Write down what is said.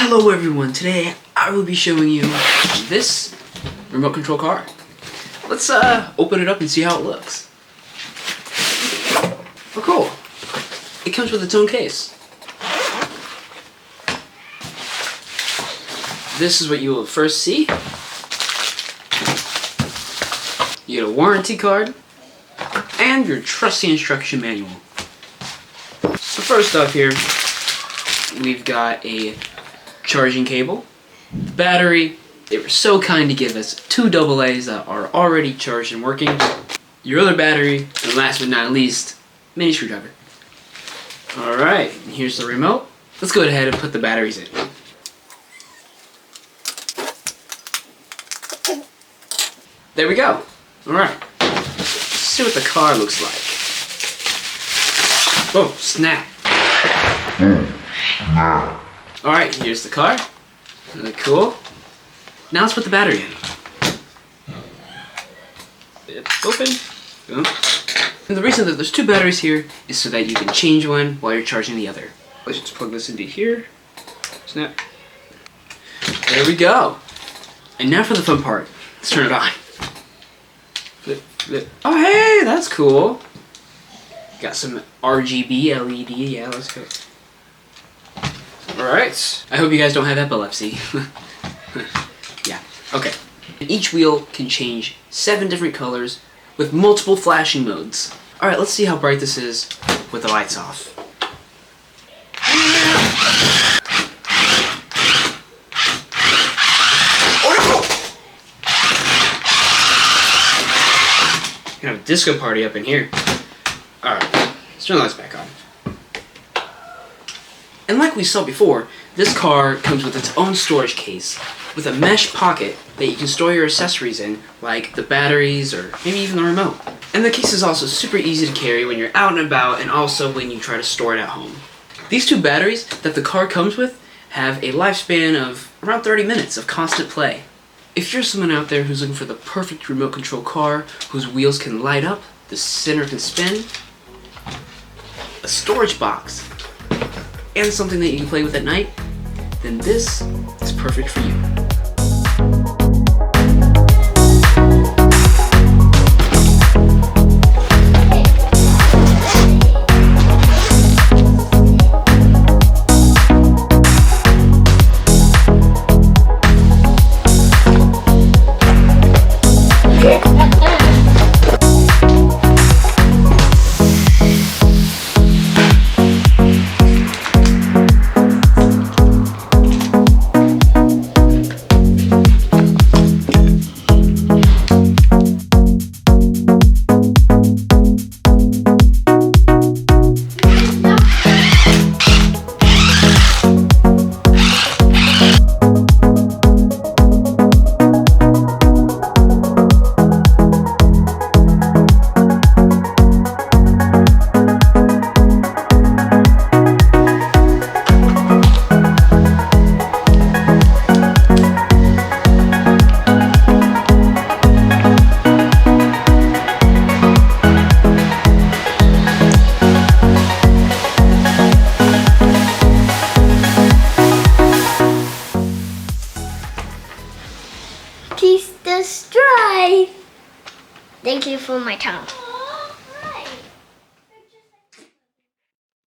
Hello everyone, today I will be showing you this remote control car. Let's open it up and see how it looks. Oh cool, it comes with its own case. This is what you will first see. You get a warranty card and your trusty instruction manual. So first off here, we've got a charging cable, battery. They were so kind to give us 2 AA's that are already charged and working, your other battery, and last but not least, mini screwdriver. Alright, here's the remote. Let's go ahead and put the batteries in. There we go. Alright, let's see what the car looks like. Whoa, snap. Alright, here's the car. Really cool. Now let's put the battery in. Open. And the reason that there's 2 batteries here is so that you can change one while you're charging the other. Let's just plug this into here. Snap. There we go. And now for the fun part. Let's turn it on. Flip, flip. Oh hey, that's cool. Got some RGB LED. Yeah, let's go. Alright, I hope you guys don't have epilepsy. Yeah, okay. Each wheel can change 7 different colors with multiple flashing modes. Alright, let's see how bright this is with the lights off. You can have a disco party up in here. Alright, let's turn the lights back on. And like we saw before, this car comes with its own storage case with a mesh pocket that you can store your accessories in, like the batteries or maybe even the remote. And the case is also super easy to carry when you're out and about and also when you try to store it at home. These 2 batteries that the car comes with have a lifespan of around 30 minutes of constant play. If you're someone out there who's looking for the perfect remote control car, whose wheels can light up, the center can spin, a storage box, and something that you can play with at night, then this is perfect for you. Please subscribe. Thank you for my time.